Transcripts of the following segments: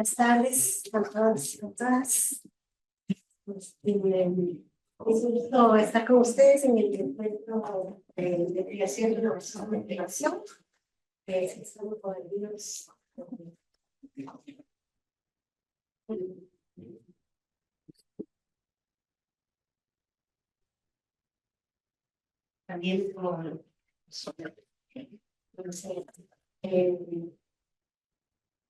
Buenas tardes a todos y a todas. Es un gusto estar con ustedes en el encuentro de creación de innovación de integración. Estamos con el virus. También con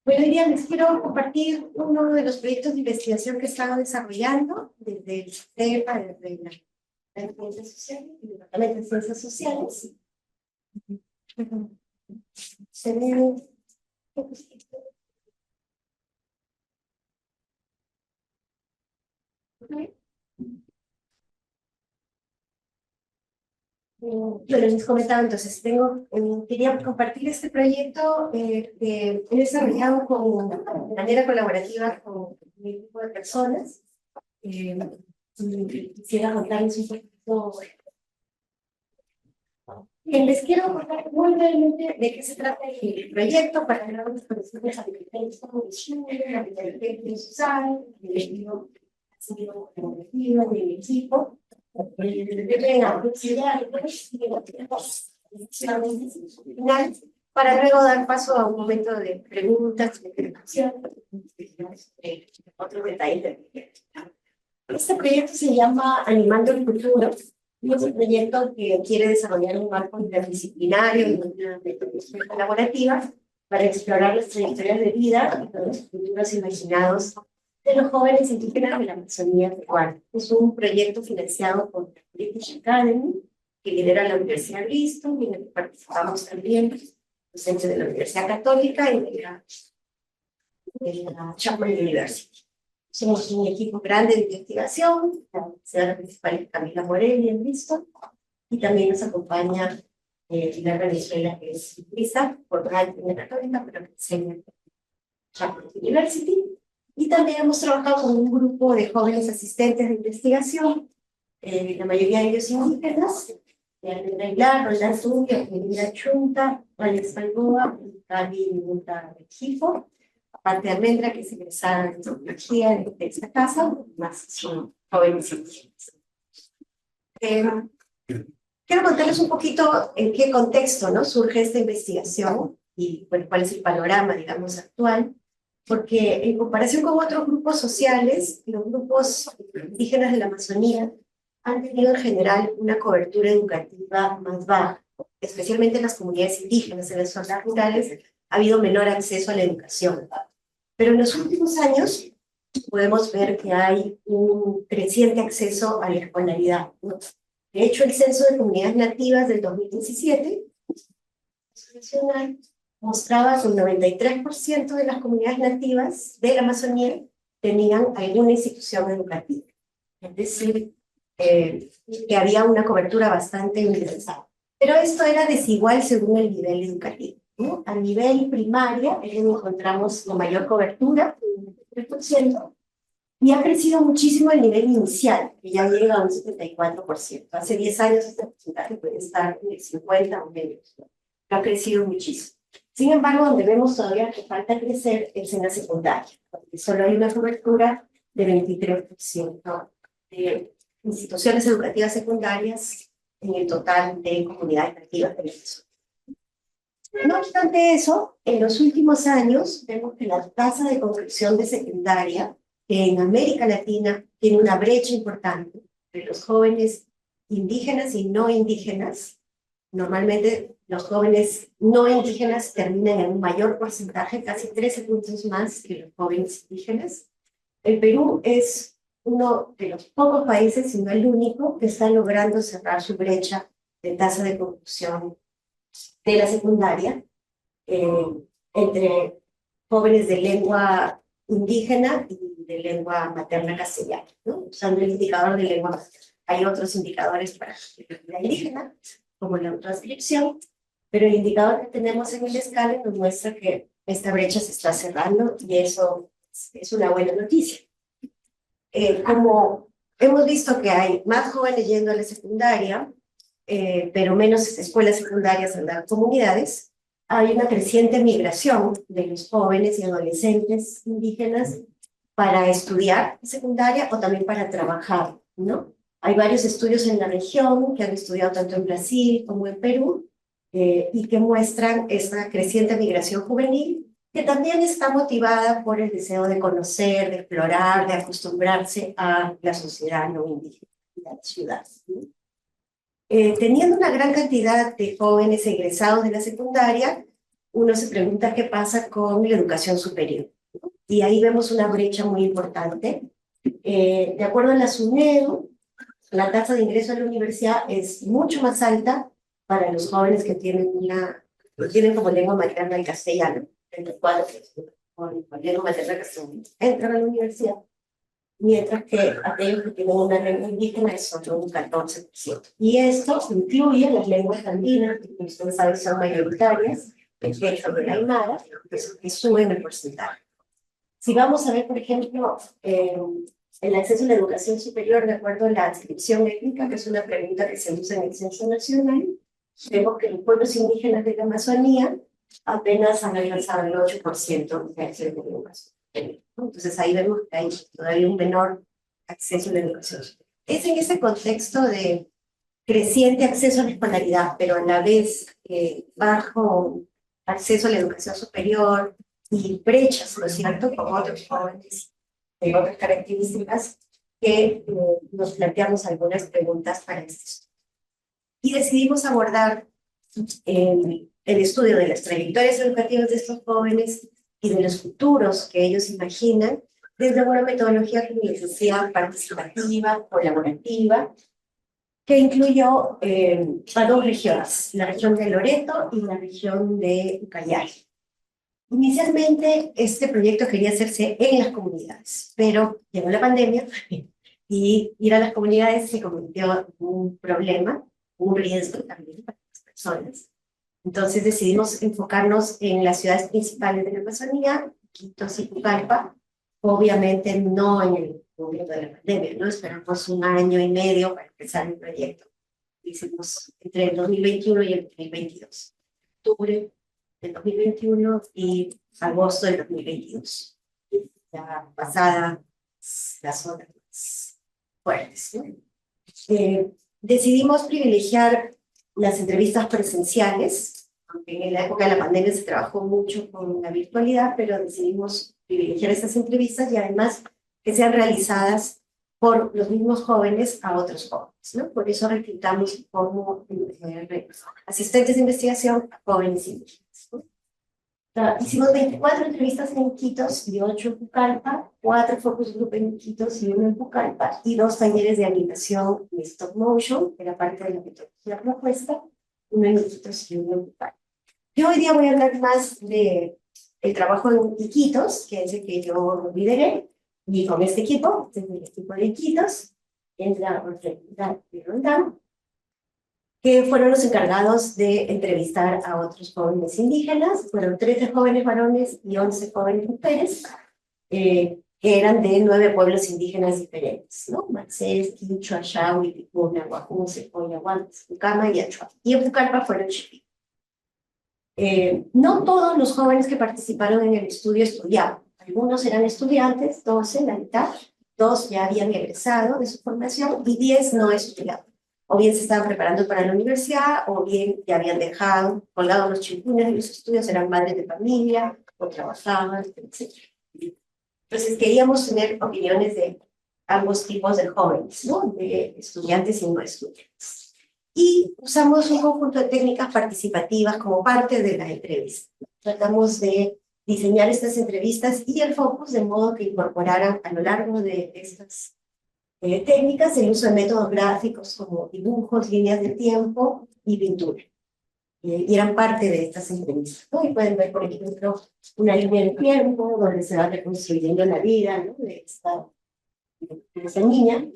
bueno, hoy día les quiero compartir uno de los proyectos de investigación que he estado desarrollando desde el sistema, desde la Ciencias Sociales, el Departamento de Ciencias Sociales. Tenemos Bueno, les comentaba entonces, quería compartir este proyecto que he desarrollado de manera colaborativa con un grupo de personas. Y quisiera contarles un poquito. Les quiero contar muy brevemente de qué se trata el proyecto para que los conocimientos habilitantes como la inteligencia social, el equipo. Para luego dar paso a un momento de preguntas, de intervención, otros detalles. Este proyecto se llama Animando el Futuro y es un proyecto que quiere desarrollar un marco interdisciplinario y una metodología colaborativa para explorar las trayectorias de vida y los futuros imaginados de los jóvenes indígenas de la Amazonía peruana. Es un proyecto financiado por la British Academy, que lidera la Universidad de Bristol, y en el que participamos también docentes de la Universidad Católica y de la Chapman University. Somos un equipo grande de investigación, la universidad principal es Camila Morelli en Bristol, y también nos acompaña Pilar Venezuela, que es lingüista por la Universidad Católica, pero que enseña en Chapman University. Y también hemos trabajado con un grupo de jóvenes asistentes de investigación, la mayoría de ellos indígenas, Almendra Aguilar, Roldán Zubia, Elvira Chunta, Alex Balboa, y Gaby Munta Equipo. Aparte de Almendra, que es egresada de antropología de esta casa, más son jóvenes indígenas. Quiero contarles un poquito en qué contexto, ¿no?, surge esta investigación y bueno, cuál es el panorama, digamos, actual. Porque en comparación con otros grupos sociales, los grupos indígenas de la Amazonía han tenido en general una cobertura educativa más baja, especialmente en las comunidades indígenas, en las zonas rurales ha habido menor acceso a la educación. Pero en los últimos años podemos ver que hay un creciente acceso a la escolaridad, ¿no? De hecho, el Censo de Comunidades Nativas del 2017 nacional mostraba que el 93% de las comunidades nativas de la Amazonía tenían alguna institución educativa. Es decir, que había una cobertura bastante universal. Pero esto era desigual según el nivel educativo, ¿no? A nivel primaria encontramos la mayor cobertura, un 93%, y ha crecido muchísimo el nivel inicial, que ya llega a un 74%. Hace 10 años este porcentaje puede estar en el 50 o menos, ¿no? Ha crecido muchísimo. Sin embargo, donde vemos todavía que falta crecer es en la secundaria, porque solo hay una cobertura de 23% de instituciones educativas secundarias en el total de comunidades nativas de Venezuela. No obstante eso, en los últimos años vemos que la tasa de conclusión de secundaria, que en América Latina tiene una brecha importante entre los jóvenes indígenas y no indígenas. Normalmente los jóvenes no indígenas terminan en un mayor porcentaje, casi 13 puntos más que los jóvenes indígenas. El Perú es uno de los pocos países, si no el único, que está logrando cerrar su brecha de tasa de conclusión de la secundaria entre jóvenes de lengua indígena y de lengua materna castellana, ¿no? Usando el indicador de lengua materna. Hay otros indicadores para la indígena, como la transcripción, pero el indicador que tenemos en el escala nos muestra que esta brecha se está cerrando y eso es una buena noticia. Como hemos visto que hay más jóvenes yendo a la secundaria, pero menos escuelas secundarias en las comunidades, hay una creciente migración de los jóvenes y adolescentes indígenas para estudiar secundaria o también para trabajar, ¿no? Hay varios estudios en la región que han estudiado tanto en Brasil como en Perú y que muestran esa creciente migración juvenil que también está motivada por el deseo de conocer, de explorar, de acostumbrarse a la sociedad no indígena y a la ciudad, ¿no? Teniendo una gran cantidad de jóvenes egresados de la secundaria, uno se pregunta qué pasa con la educación superior. Y ahí vemos una brecha muy importante. De acuerdo a la SUNEDU, la tasa de ingreso a la universidad es mucho más alta para los jóvenes que tienen como lengua materna el castellano, entre cuales con lengua materna castellano entran a la universidad, mientras que aquellos que tienen una lengua indígena es solo un 14%. Y esto incluye las lenguas andinas, que ustedes saben son mayoritarias, el quechua y el aymara, que suben el porcentaje. Si vamos a ver, por ejemplo, el acceso a la educación superior de acuerdo a la adscripción étnica, que es una pregunta que se usa en el Censo Nacional, vemos que los pueblos indígenas de la Amazonía apenas han alcanzado el 8% de acceso a la educación. Entonces ahí vemos que hay todavía un menor acceso a la educación. Es en ese contexto de creciente acceso a la escolaridad, pero a la vez bajo acceso a la educación superior y brechas, ¿no es cierto?, con otros jóvenes de otras características, que nos planteamos algunas preguntas para este estudio. Y decidimos abordar el estudio de las trayectorias educativas de estos jóvenes y de los futuros que ellos imaginan desde una metodología que les decía participativa, colaborativa, que incluyó a dos regiones, la región de Loreto y la región de Ucayali. Inicialmente, este proyecto quería hacerse en las comunidades, pero llegó la pandemia y ir a las comunidades se convirtió en un problema, un riesgo también para las personas. Entonces decidimos enfocarnos en las ciudades principales de la Amazonía, Iquitos y Pucallpa, obviamente no en el momento de la pandemia, ¿no? Esperamos un año y medio para empezar el proyecto. Hicimos entre el 2021 y el 2022. Octubre del 2021 y agosto del 2022. Ya pasadas las horas más fuertes, ¿no? Decidimos privilegiar las entrevistas presenciales, aunque en la época de la pandemia se trabajó mucho con la virtualidad, pero decidimos privilegiar esas entrevistas y además que sean realizadas por los mismos jóvenes a otros jóvenes, ¿no? Por eso reclutamos como asistentes de investigación a jóvenes indígenas, ¿no? Hicimos 24 entrevistas en Iquitos y 8 en Pucallpa, 4 focus group en Iquitos y 1 en Pucallpa, y 2 talleres de animación en stop motion, que era parte de la metodología propuesta, 1 en Iquitos y 1 en Pucallpa. Yo hoy día voy a hablar más de el trabajo en Iquitos, que es el que yo lideré, y con este equipo, este es el equipo de Iquitos, es la Universidad de Rondán, que fueron los encargados de entrevistar a otros jóvenes indígenas. Fueron 13 jóvenes varones y 11 jóvenes mujeres, que eran de 9 pueblos indígenas diferentes, ¿no? Macés, Quichua, Shawi, Ticuna, Guajún, Secoya, Guantes, Pucama y Achuap. Y en Pucallpa fueron Chipí. No todos los jóvenes que participaron en el estudio estudiaban. Algunos eran estudiantes, 12, la mitad, 2 ya habían egresado de su formación y 10 no estudiaban. O bien se estaban preparando para la universidad, o bien ya habían dejado colgados los chimpunes de los estudios, eran madres de familia, o trabajaban, etc. Entonces queríamos tener opiniones de ambos tipos de jóvenes, ¿no? De estudiantes y no estudiantes. Y usamos un conjunto de técnicas participativas como parte de la entrevista. Tratamos de diseñar estas entrevistas y el focus de modo que incorporaran a lo largo de estas técnicas el uso de métodos gráficos como dibujos, líneas de tiempo y pintura. Y eran parte de estas entrevistas, ¿no? Y pueden ver, por ejemplo, una línea de tiempo donde se va reconstruyendo la vida, ¿no? de esta niña,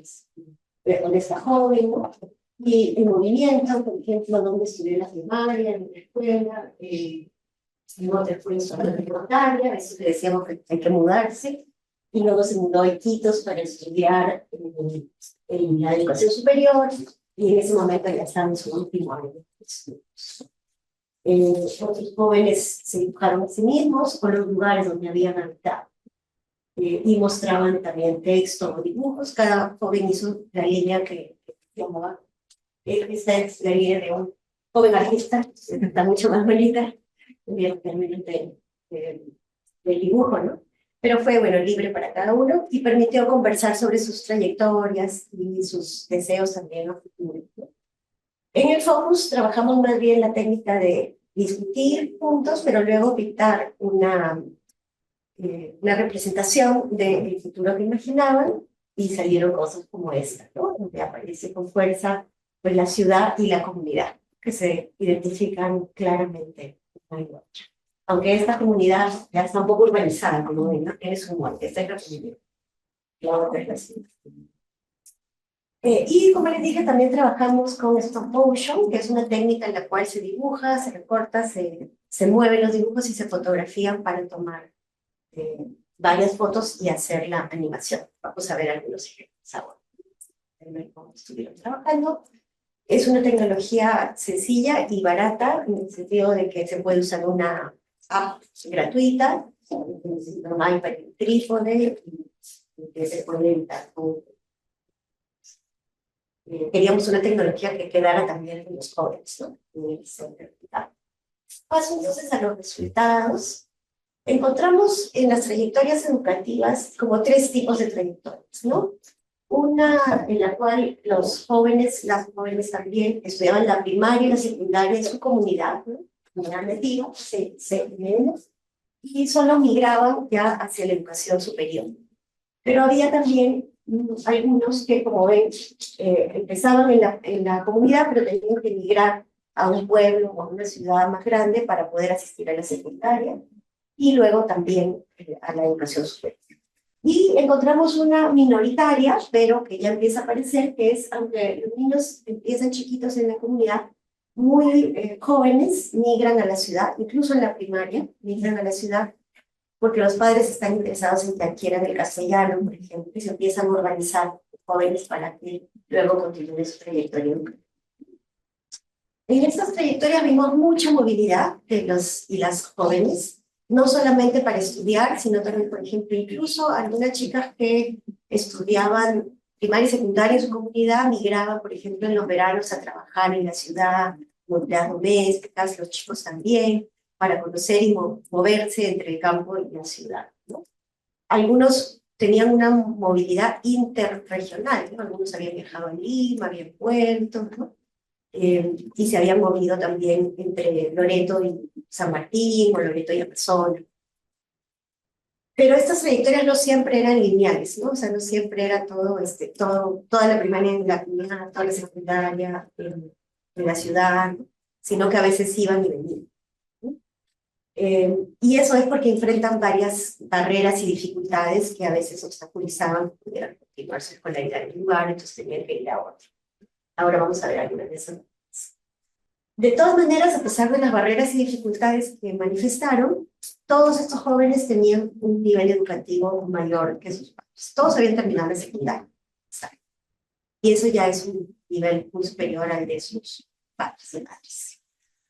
de esta joven, ¿no? Y el movimiento, por ejemplo, donde estudió la primaria, en la escuela, en otra fue en zona secundaria, eso le decíamos que hay que mudarse, y luego se mudó a Iquitos para estudiar en la educación superior, y en ese momento ya estaba en su último año de estudios. Otros jóvenes se dibujaron a sí mismos con los lugares donde habían habitado. Y mostraban también texto o dibujos. Cada joven hizo la línea que llamaba. Esta es la línea de un joven artista, que está mucho más bonita en términos del dibujo, ¿no? Pero fue, bueno, libre para cada uno y permitió conversar sobre sus trayectorias y sus deseos también a futuro, ¿no? En el Focus trabajamos más bien la técnica de discutir puntos, pero luego pintar una representación del futuro que imaginaban y salieron cosas como esta, ¿no? Donde aparece con fuerza pues, la ciudad y la comunidad, que se identifican claramente una y otra. Aunque esta comunidad ya está un poco urbanizada, como ven, ¿no? Tiene su muerte, esta es la comunidad. La otra es la ciudad. Y como les dije, también trabajamos con stop motion, que es una técnica en la cual se dibuja, se recorta, se mueven los dibujos y se fotografían para tomar varias fotos y hacer la animación. Vamos a ver algunos ejemplos ahora. Cómo estuvieron trabajando. Es una tecnología sencilla y barata, en el sentido de que se puede usar una app gratuita, no hay para el trípode, y que se puede editar con queríamos una tecnología que quedara también en los jóvenes, ¿no? Paso entonces a los resultados. Encontramos en las trayectorias educativas como tres tipos de trayectorias, ¿no? Una en la cual los jóvenes, las jóvenes también estudiaban la primaria y la secundaria en su comunidad, ¿no? Comunidad nativa, y solo migraban ya hacia la educación superior. Pero había también algunos que, como ven, empezaban en la comunidad, pero tenían que emigrar a un pueblo o a una ciudad más grande para poder asistir a la secundaria y luego también a la educación superior. Y encontramos una minoritaria, pero que ya empieza a aparecer, que es, aunque los niños empiezan chiquitos en la comunidad, muy jóvenes migran a la ciudad, incluso en la primaria, migran a la ciudad porque los padres están interesados en que adquieran el castellano, por ejemplo, y se empiezan a organizar jóvenes para que luego continúen su trayectoria educativa. En estas trayectorias vimos mucha movilidad de los y las jóvenes, no solamente para estudiar, sino también, por ejemplo, incluso algunas chicas que estudiaban primaria y secundaria en su comunidad migraban, por ejemplo, en los veranos a trabajar en la ciudad, como empleadas domésticas, los chicos también, para conocer y moverse entre el campo y la ciudad, ¿no? Algunos tenían una movilidad interregional, ¿no? Algunos habían viajado a Lima, habían vuelto, ¿no? Y se habían movido también entre Loreto y San Martín, o Loreto y Amazonas. Pero estas trayectorias no siempre eran lineales, ¿no? O sea, no siempre era toda la primaria en la comunidad, toda la secundaria en la ciudad, sino que a veces iban y venían. Y eso es porque enfrentan varias barreras y dificultades que a veces obstaculizaban que pudieran continuar su escolaridad en un lugar, entonces tenían que ir a otro. Ahora vamos a ver algunas de esas. De todas maneras, a pesar de las barreras y dificultades que manifestaron, todos estos jóvenes tenían un nivel educativo mayor que sus padres. Todos habían terminado la secundaria. Y eso ya es un nivel muy superior al de sus padres y madres,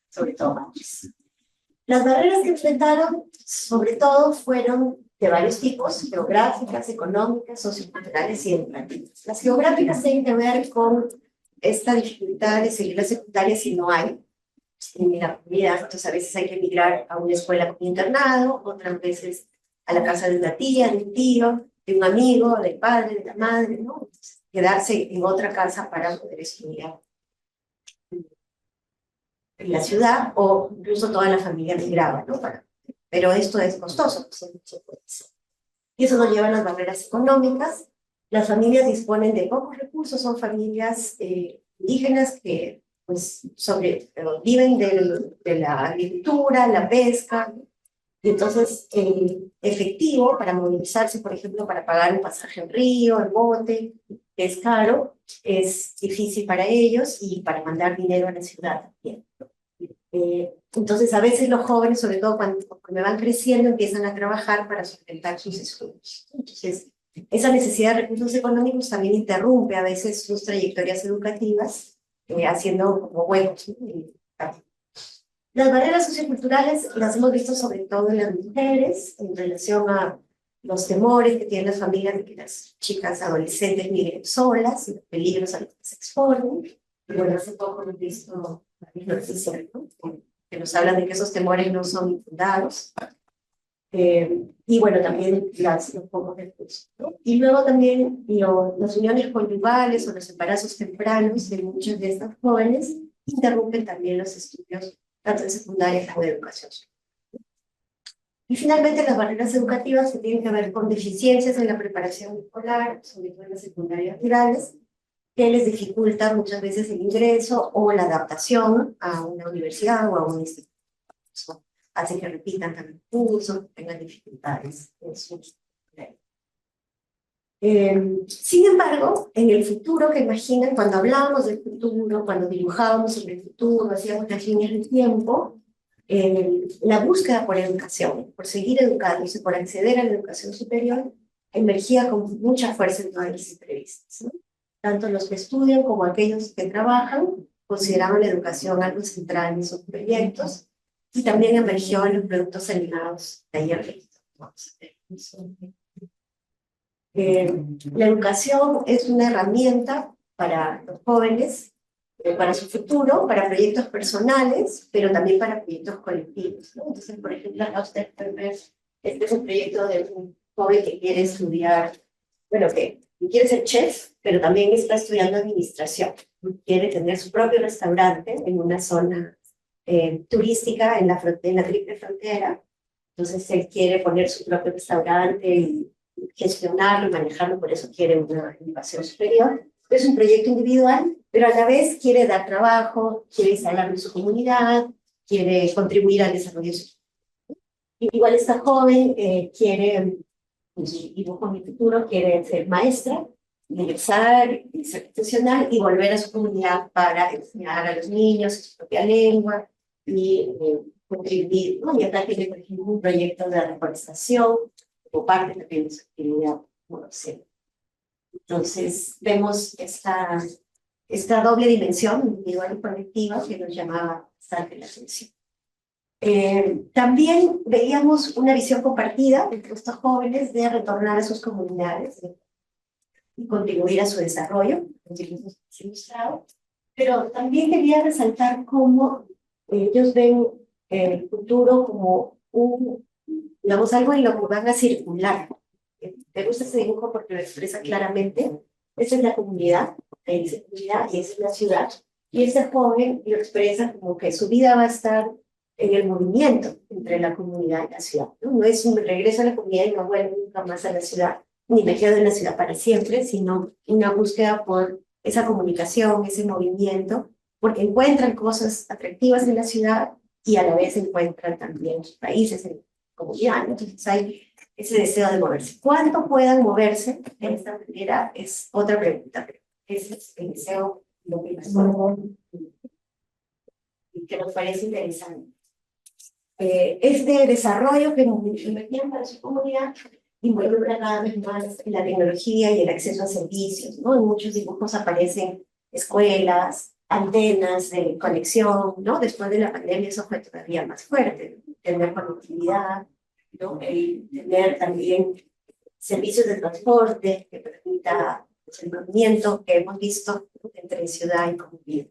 sobre todo madres. Las barreras que enfrentaron, sobre todo, fueron de varios tipos: geográficas, económicas, socioculturales y educativas. Las geográficas tienen que ver con esta dificultad de seguir la secundaria si no hay en la comunidad. Entonces, a veces hay que emigrar a una escuela con internado, otras veces a la casa de una tía, de un tío, de un amigo, del padre, de la madre, ¿no? Entonces, quedarse en otra casa para poder estudiar en la ciudad, o incluso toda la familia migraba, ¿no? Pero esto es costoso, pues, no se puede hacer. Y eso nos lleva a las barreras económicas. Las familias disponen de pocos recursos, son familias indígenas que pues, viven de la agricultura, la pesca, y entonces el efectivo para movilizarse, por ejemplo, para pagar un pasaje en río, en bote, que es caro, es difícil para ellos, y para mandar dinero a la ciudad también. Entonces, a veces los jóvenes, sobre todo cuando van creciendo, empiezan a trabajar para sustentar sus estudios. Entonces, esa necesidad de recursos económicos también interrumpe a veces sus trayectorias educativas, haciendo como huecos, ¿no? Las barreras socioculturales las hemos visto sobre todo en las mujeres, en relación a los temores que tienen las familias de que las chicas adolescentes migren solas y los peligros a los que se exponen. Y bueno, hace poco hemos visto varias noticias, ¿no? Que nos hablan de que esos temores no son infundados. Y bueno, también los pocos recursos, ¿no? Y luego también las uniones conyugales o los embarazos tempranos de muchas de estas jóvenes interrumpen también los estudios, tanto en secundaria como en educación superior. Y finalmente las barreras educativas que tienen que ver con deficiencias en la preparación escolar, sobre todo en las secundarias rurales, que les dificulta muchas veces el ingreso o la adaptación a una universidad o a un instituto. Eso hace que repitan también cursos, que tengan dificultades en sus carreras. Sin embargo, en el futuro que imaginan, cuando hablábamos del futuro, cuando dibujábamos sobre el futuro, hacíamos las líneas del tiempo, la búsqueda por educación, por seguir educándose, por acceder a la educación superior, emergía con mucha fuerza en todas las entrevistas, ¿no? Tanto los que estudian como aquellos que trabajan consideraban la educación algo central en sus proyectos, y también emergió en los productos animados de ayer. La educación es una herramienta para los jóvenes, para su futuro, para proyectos personales, pero también para proyectos colectivos, ¿no? Entonces, por ejemplo, acá ustedes pueden ver, este es un proyecto de un joven que quiere estudiar, bueno, que quiere ser chef, pero también está estudiando administración. Quiere tener su propio restaurante en una zona turística en la triple frontera. Entonces, él quiere poner su propio restaurante y gestionarlo y manejarlo, por eso quiere una educación superior. Es un proyecto individual, pero a la vez quiere dar trabajo, quiere instalarlo en su comunidad, quiere contribuir al desarrollo social. Igual esta joven quiere, en su dibujo en mi futuro, quiere ser maestra, ingresar, ser profesional y volver a su comunidad para enseñar a los niños su propia lengua y contribuir, ¿no? Y acá tiene, por ejemplo, un proyecto de reforestación como parte también de su actividad como docente. Entonces, vemos esta doble dimensión individual y colectiva que nos llamaba bastante la atención. También veíamos una visión compartida entre estos jóvenes de retornar a sus comunidades y contribuir a su desarrollo, ilustrado, pero también quería resaltar cómo ellos ven el futuro como digamos, algo en lo que van a circular. Me gusta ese dibujo porque lo expresa claramente. Esa es la comunidad, dice comunidad, y esa es la ciudad. Y ese joven lo expresa como que su vida va a estar en el movimiento entre la comunidad y la ciudad, ¿no? No es un regreso a la comunidad y no vuelvo nunca más a la ciudad, ni me quedo en la ciudad para siempre, sino una búsqueda por esa comunicación, ese movimiento, porque encuentran cosas atractivas en la ciudad y a la vez encuentran también países en comunidad. Entonces hay ese deseo de moverse. ¿Cuánto puedan moverse de esta manera? Es otra pregunta. Ese es el deseo, lo que nos parece interesante. Este desarrollo que metían para su comunidad involucra cada vez más la tecnología y el acceso a servicios, ¿no? En muchos dibujos aparecen escuelas, antenas de conexión, ¿no? Después de la pandemia eso fue todavía más fuerte, ¿no? Tener conectividad, ¿no? El tener también servicios de transporte que permita el movimiento que hemos visto, ¿no? Entre ciudad y comunidad.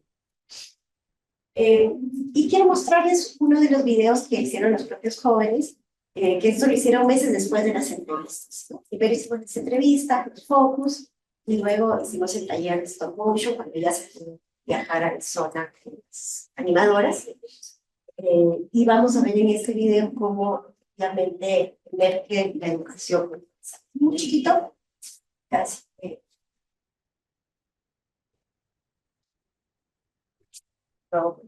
Y quiero mostrarles uno de los videos que hicieron los propios jóvenes, que esto lo hicieron meses después de las entrevistas, ¿no? Primero hicimos las entrevistas, los focus, y luego hicimos el taller de stop motion cuando ya se pudo viajar a la zona de las animadoras. Y vamos a ver en este video cómo realmente ver que la educación es muy chiquito, casi. No.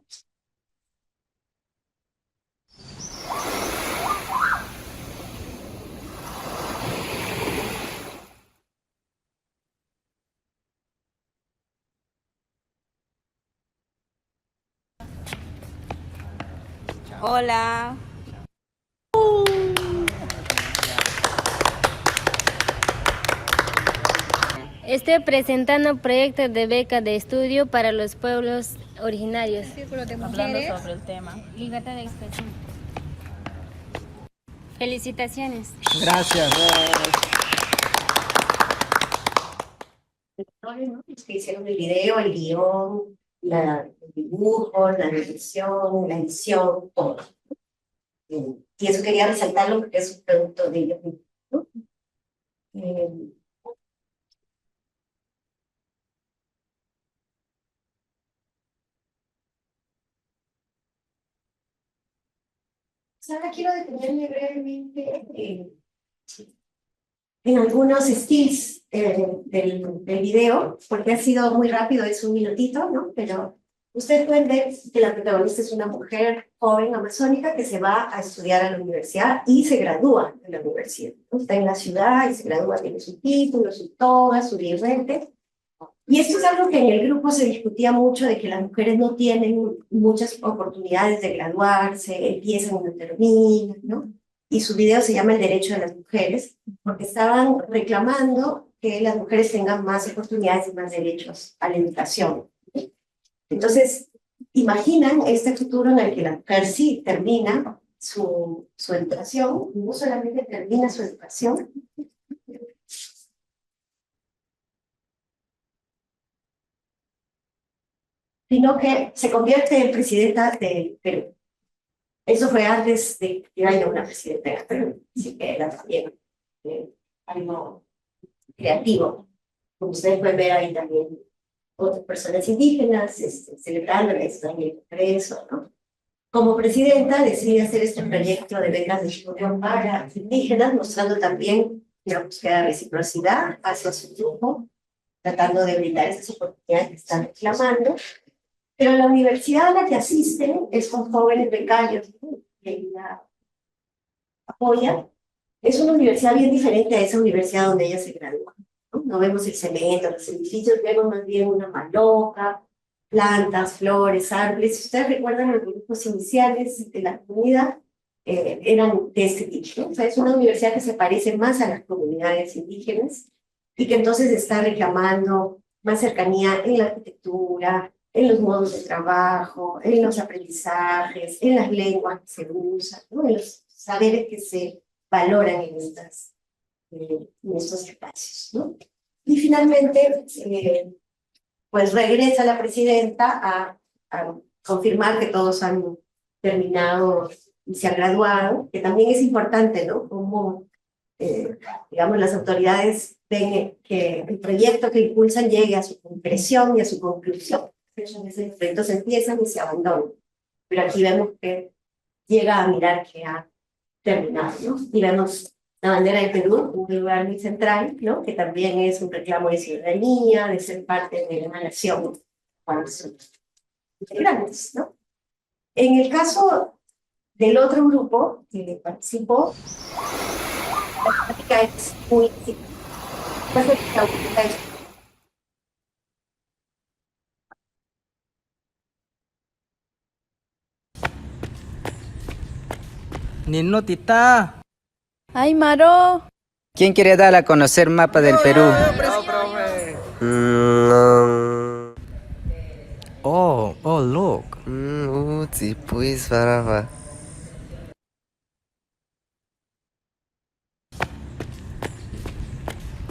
Hola. Estoy presentando proyectos de beca de estudio para los pueblos originarios. Círculo de hablando mujeres. sobre el tema. Libertad de expresión. Felicitaciones. Gracias. ¿No? Los que hicieron el video, el guión, el dibujo, la dirección, la edición, todo. Y eso quería resaltarlo porque es un producto de ellos mismos, ¿no? Eh, Ahora quiero detenerme brevemente en algunos skills del video, porque ha sido muy rápido, es un minutito, ¿no? Pero ustedes pueden ver que la protagonista es una mujer joven amazónica que se va a estudiar a la universidad y se gradúa de la universidad, ¿no? Está en la ciudad y se gradúa, tiene su título, su toga, su birrete. Y esto es algo que en el grupo se discutía mucho, de que las mujeres no tienen muchas oportunidades de graduarse, empiezan y no terminan, ¿no? Y su video se llama El derecho de las mujeres, porque estaban reclamando que las mujeres tengan más oportunidades y más derechos a la educación. Entonces, imaginan este futuro en el que la mujer sí termina su educación, y no solamente termina su educación, sino que se convierte en presidenta del Perú. Eso fue antes de que haya una presidenta del Perú, así que era también algo creativo. Como ustedes pueden ver ahí también otras personas indígenas celebrando la historia del Congreso, ¿no? Como presidenta decide hacer este proyecto de becas de estudio para indígenas, mostrando también la búsqueda de reciprocidad hacia su grupo, tratando de brindar esas oportunidades que están reclamando. Pero la universidad a la que asisten es con jóvenes becarios, ¿no? Que la apoya. Es una universidad bien diferente a esa universidad donde ella se graduó, ¿no? No vemos el cemento, los edificios, vemos más bien una maloca, plantas, flores, árboles. Si ustedes recuerdan, los grupos iniciales de la comunidad eran de este tipo, ¿no? O sea, es una universidad que se parece más a las comunidades indígenas y que entonces está reclamando más cercanía en la arquitectura, en los modos de trabajo, en los aprendizajes, en las lenguas que se usan, ¿no? En los saberes que se valoran en estos espacios, ¿no? Y finalmente, pues regresa la presidenta a confirmar que todos han terminado y se han graduado, que también es importante, ¿no? Como, digamos, las autoridades ven que el proyecto que impulsan llegue a su concreción y a su conclusión. Muchas veces los proyectos empiezan y se abandonan, pero aquí vemos que llega a mirar que ha terminado, ¿no? Y vemos la bandera de Perú, un lugar muy central, ¿no? Que también es un reclamo de ciudadanía, de ser parte de una nación cuando son integrantes, ¿no? En el caso del otro grupo que participó, la temática es muy simple. Nino Tita. ¡Ay, Maro! ¿Quién quiere dar a conocer mapa del Perú? No, profe. Oh, look. Sí, pues, para.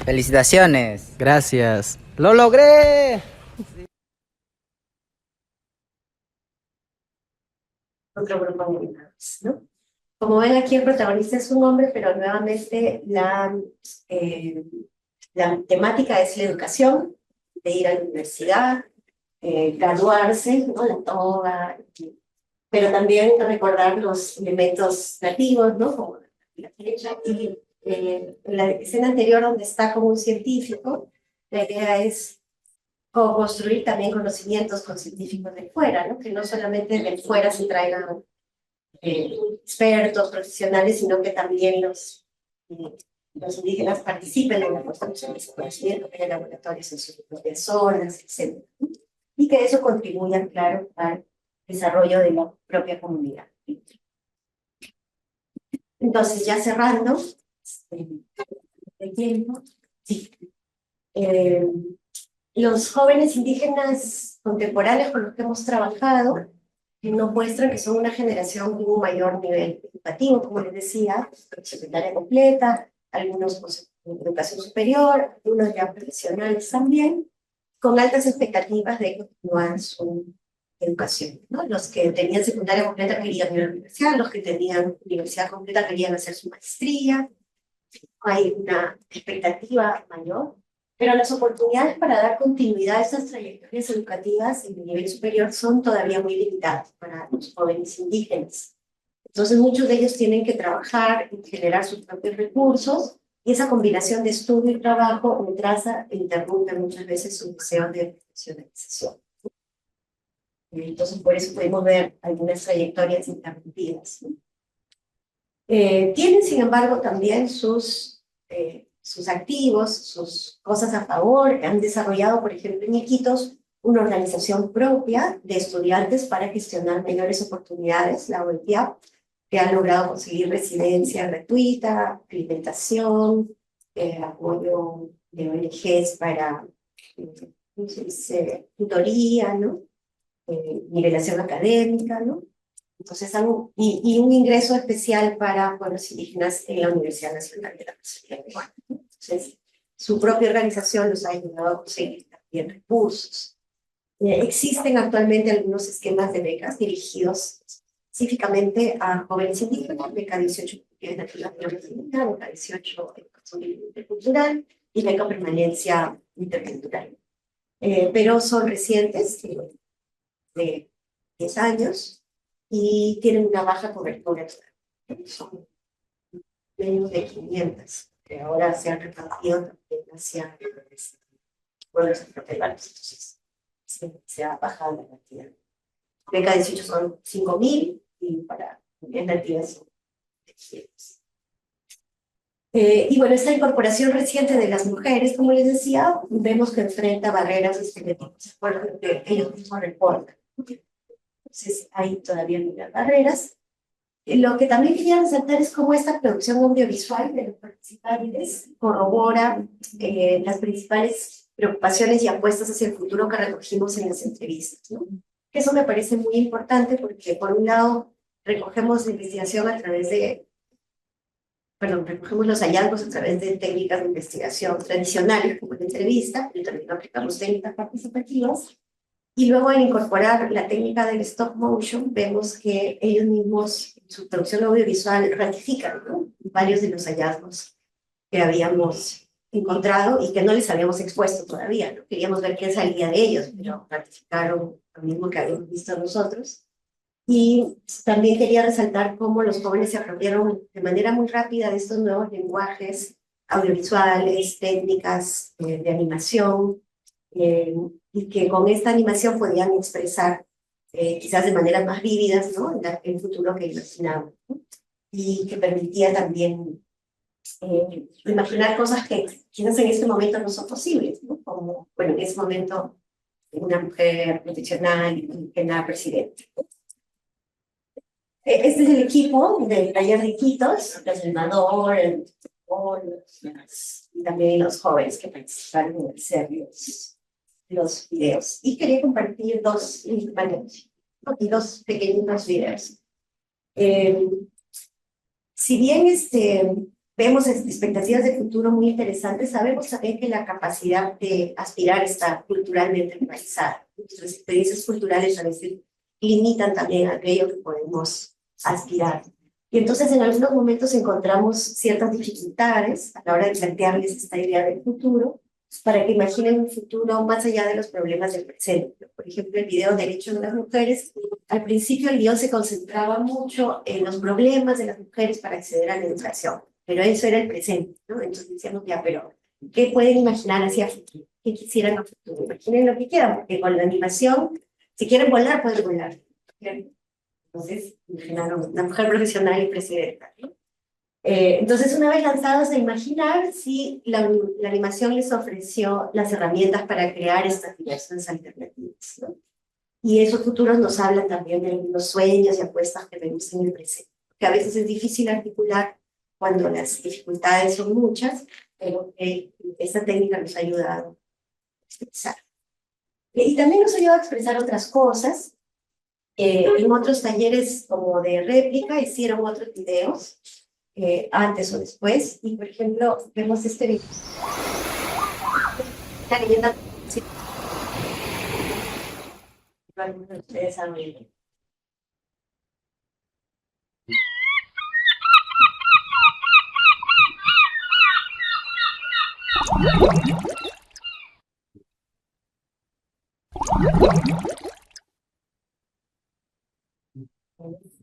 Felicitaciones. Gracias. ¡Lo logré! Otro grupo de invitados, ¿no? Como ven aquí el protagonista es un hombre, pero nuevamente la temática es la educación, de ir a la universidad, graduarse, ¿no? La toga, pero también recordar los elementos nativos, ¿no? Como la flecha. Y en la escena anterior, donde está como un científico, la idea es construir también conocimientos con científicos de fuera, ¿no? Que no solamente de fuera se traigan expertos, profesionales, sino que también los indígenas participen en la construcción de ese conocimiento, que haya laboratorios en sus propias zonas, etc. Y que eso contribuya, claro, al desarrollo de la propia comunidad. Entonces, ya cerrando, el tiempo, sí. Los jóvenes indígenas contemporáneos con los que hemos trabajado nos muestran que son una generación con un mayor nivel educativo, como les decía, secundaria completa, algunos con educación superior, algunos ya profesionales también, con altas expectativas de continuar su educación, ¿no? Los que tenían secundaria completa querían ir a la universidad, los que tenían universidad completa querían hacer su maestría, hay una expectativa mayor, pero las oportunidades para dar continuidad a estas trayectorias educativas en el nivel superior son todavía muy limitadas para los jóvenes indígenas. Entonces muchos de ellos tienen que trabajar y generar sus propios recursos, y esa combinación de estudio y trabajo retrasa e interrumpe muchas veces su deseo de profesionalización. Entonces por eso podemos ver algunas trayectorias interrumpidas, ¿no? Tienen, sin embargo, también sus activos, sus cosas a favor. Han desarrollado, por ejemplo, en Iquitos, una organización propia de estudiantes para gestionar mayores oportunidades, la OEPIAP, que han logrado conseguir residencia gratuita, alimentación, apoyo de ONGs para ¿cómo se dice? Tutoría, ¿no? Nivelación académica, ¿no? Entonces, y un ingreso especial para pueblos indígenas en la Universidad Nacional de la Amazonía Peruana. Entonces, su propia organización los ha ayudado a conseguir también recursos. Existen actualmente algunos esquemas de becas dirigidos específicamente a jóvenes indígenas, beca 18 que es nativa de la Amazonía, beca 18 educación intercultural y beca permanencia intercultural. Pero son recientes, de 10 años, y tienen una baja cobertura. Son menos de 500, que ahora se han repartido también hacia pueblos afroperuanos, entonces se ha bajado la cantidad. Beca 18 son 5.000 y para vivienda activa son 300. Y bueno, esta incorporación reciente de las mujeres, como les decía, vemos que enfrenta barreras y estereotipos, por lo que ellos mismos reportan. Entonces hay todavía algunas barreras. Lo que también quería resaltar es cómo esta producción audiovisual de los participantes corrobora las principales preocupaciones y apuestas hacia el futuro que recogimos en las entrevistas, ¿no? Eso me parece muy importante porque, por un lado, recogemos la investigación a través de, recogemos los hallazgos a través de técnicas de investigación tradicionales, como la entrevista, pero también aplicamos técnicas participativas. Y luego, al incorporar la técnica del stop motion, vemos que ellos mismos, en su producción audiovisual, ratifican, ¿no?, varios de los hallazgos que habíamos encontrado y que no les habíamos expuesto todavía, ¿no? Queríamos ver qué salía de ellos, pero ratificaron lo mismo que habíamos visto nosotros. Y también quería resaltar cómo los jóvenes se apropiaron de manera muy rápida de estos nuevos lenguajes audiovisuales, técnicas de animación, y que con esta animación podían expresar quizás de maneras más vívidas, ¿no?, el futuro que imaginaban, ¿no? Y que permitía también imaginar cosas que quizás en este momento no son posibles, ¿no? Como, bueno, en ese momento una mujer profesional y la presidenta. Este es el equipo del taller de Iquitos, el animador, el y también los jóvenes que participaron en hacer los videos. Y quería compartir dos pequeños videos. Si bien vemos expectativas de futuro muy interesantes, sabemos también que la capacidad de aspirar está culturalmente enraizada. Nuestras experiencias culturales a veces limitan también aquello que podemos aspirar. Y entonces en algunos momentos encontramos ciertas dificultades a la hora de plantearles esta idea del futuro, para que imaginen un futuro más allá de los problemas del presente. Por ejemplo, el video Derechos de las Mujeres, al principio el guión se concentraba mucho en los problemas de las mujeres para acceder a la educación, pero eso era el presente, ¿no? Entonces decíamos, ya, pero ¿qué pueden imaginar hacia futuro? ¿Qué quisieran a futuro? Imaginen lo que quieran, porque con la animación, si quieren volar, pueden volar. Entonces, imaginaron una mujer profesional y presidenta, ¿no? Entonces, una vez lanzados a imaginar, si la animación les ofreció las herramientas para crear estas diversas alternativas, ¿no? Y esos futuros nos hablan también de los sueños y apuestas que vemos en el presente, que a veces es difícil articular cuando las dificultades son muchas, pero esta técnica nos ha ayudado a expresar. Y también nos ayuda a expresar otras cosas. En otros talleres como de réplica hicieron otros videos, antes o después, y por ejemplo, vemos este video. La leyenda, sí, algunos de ustedes han oído.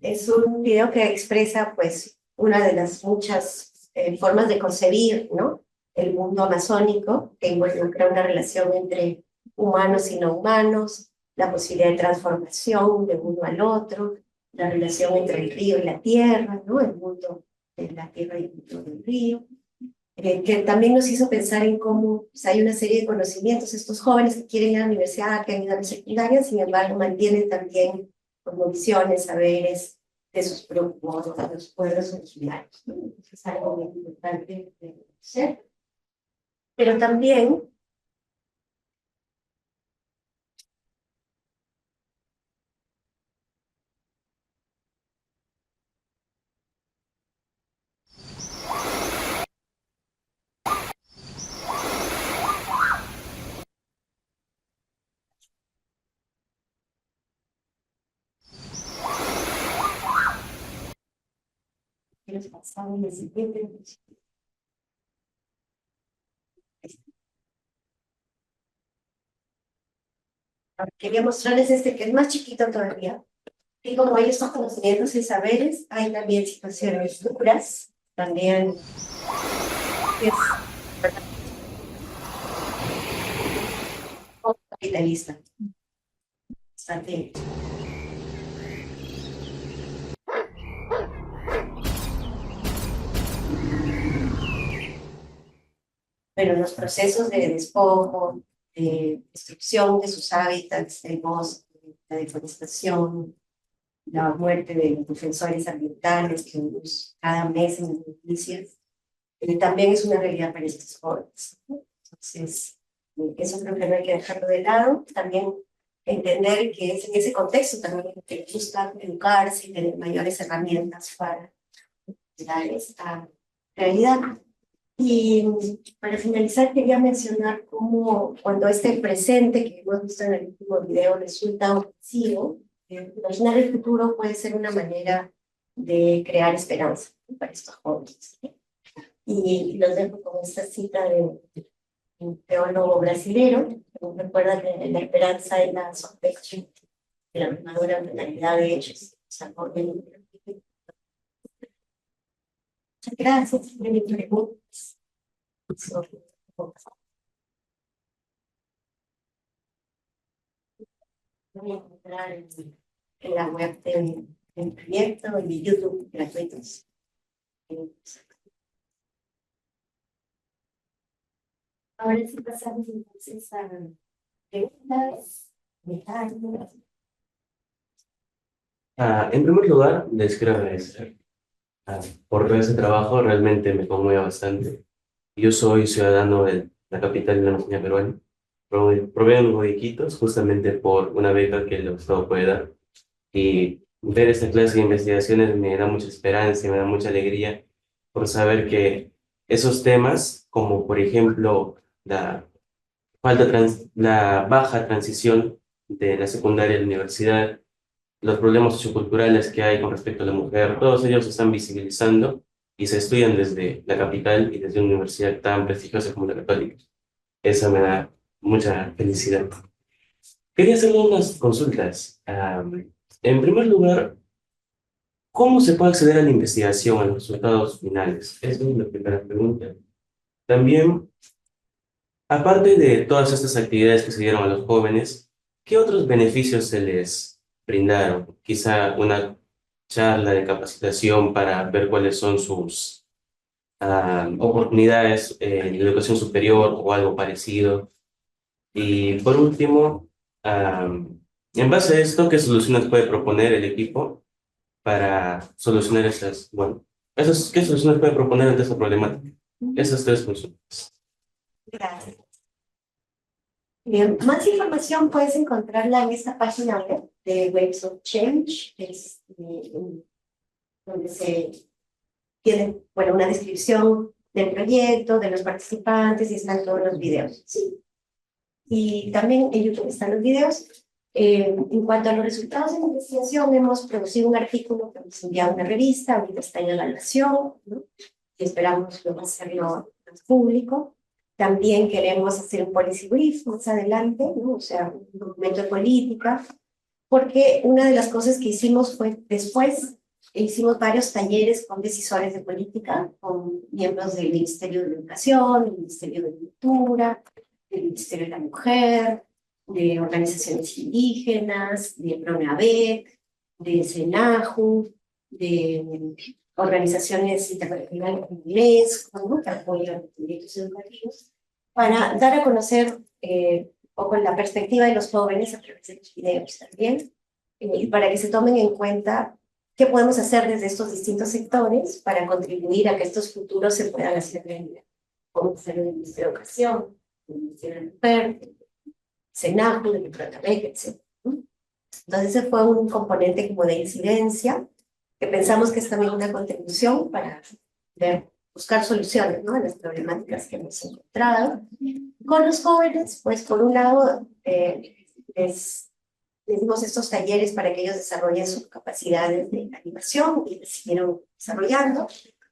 Es un video que expresa, pues, una de las muchas formas de concebir, ¿no? El mundo amazónico, que involucra una relación entre humanos y no humanos, la posibilidad de transformación de uno al otro, la relación entre el río y la tierra, ¿no? El mundo de la tierra y el mundo del río. Que también nos hizo pensar en cómo pues, hay una serie de conocimientos, estos jóvenes que quieren ir a la universidad, que han ido a la secundaria, sin embargo mantienen también como visiones, saberes de sus propios, de los pueblos originarios, ¿no? Es algo muy importante de conocer. Pero también los pasados en el siguiente. Quería mostrarles este que es más chiquito todavía. Y como hay estos conocimientos y saberes, hay también situaciones duras, también es capitalista. Bastante. Pero los procesos de despojo, de destrucción de sus hábitats, del bosque, la deforestación, la muerte de los defensores ambientales que vemos cada mes en las noticias, también es una realidad para estos jóvenes, ¿no? Entonces, eso creo que no hay que dejarlo de lado. También entender que es en ese contexto también que buscan educarse y tener mayores herramientas para dar esta realidad. Y para finalizar, quería mencionar cómo cuando este presente que hemos visto en el último video resulta ofensivo, imaginar el futuro puede ser una manera de crear esperanza, ¿no? Para estos jóvenes. Y los dejo con esta cita de un teólogo brasilero, que nos recuerda que la esperanza es la sospecha de la madura realidad de hechos. Muchas gracias. Voy a encontrar en la web del proyecto y de YouTube gratuitos. Ahora sí pasamos entonces a preguntas, comentarios. En primer lugar, les quiero agradecer por todo ese trabajo, realmente me conmueve bastante. Yo soy ciudadano de la capital de la Amazonía peruana, provengo de Iquitos, justamente por una beca que el Estado puede dar. Y ver esta clase de investigaciones me da mucha esperanza, me da mucha alegría por saber que esos temas, como por ejemplo la baja transición de la secundaria a la universidad, los problemas socioculturales que hay con respecto a la mujer, todos ellos se están visibilizando y se estudian desde la capital y desde una universidad tan prestigiosa como la Católica. Eso me da mucha felicidad. Quería hacerle unas consultas. En primer lugar, ¿cómo se puede acceder a la investigación, a los resultados finales? Esa es la primera pregunta. También, aparte de todas estas actividades que se dieron a los jóvenes, ¿qué otros beneficios se les brindaron? Quizá una charla de capacitación para ver cuáles son sus oportunidades en la educación superior o algo parecido. Y por último, en base a esto, ¿qué soluciones puede proponer el equipo para solucionar qué soluciones puede proponer ante esta problemática? Esas tres consultas. Gracias. Más información puedes encontrarla en esta página web de Waves of Change, donde se tiene, bueno, una descripción del proyecto, de los participantes y están todos los videos. ¿Sí? Y también en YouTube están los videos. En cuanto a los resultados de la investigación, hemos producido un artículo que hemos enviado a una revista, ahorita está en evaluación, ¿no? Y esperamos luego hacerlo más público. También queremos hacer un policy brief más adelante, ¿no? O sea, un documento de política, porque una de las cosas que hicimos fue después, hicimos varios talleres con decisores de política, con miembros del Ministerio de Educación, del Ministerio de Cultura, del Ministerio de la Mujer, de organizaciones indígenas, de PRONAVEC, de SENAJU, de organizaciones internacionales como UNESCO, ¿no? Que apoyan los proyectos educativos, para dar a conocer un poco la perspectiva de los jóvenes a través de los videos también, y para que se tomen en cuenta qué podemos hacer desde estos distintos sectores para contribuir a que estos futuros se puedan hacer realidad, como ser el Ministerio de Educación, el Ministerio de la Mujer, SENAJU, de PRONAVEC, etc. Entonces ese fue un componente como de incidencia, que pensamos que es también una contribución para buscar soluciones, ¿no?, a las problemáticas que hemos encontrado. Con los jóvenes, pues por un lado, les dimos estos talleres para que ellos desarrollen sus capacidades de animación y las siguieron desarrollando.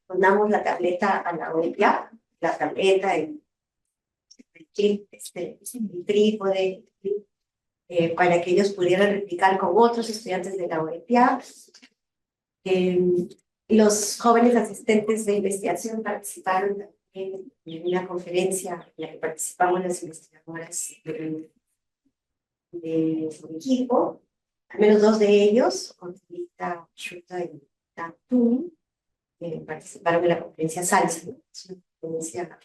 Nos damos la tableta a la OEPIA, la tableta, el trípode, para que ellos pudieran replicar con otros estudiantes de la OEPIA. Los jóvenes asistentes de investigación participaron también en una conferencia en la que participamos las investigadoras de su equipo, al menos dos de ellos, Conchita, Shuta y Tatu, participaron en la conferencia Salsa, ¿no? Es una conferencia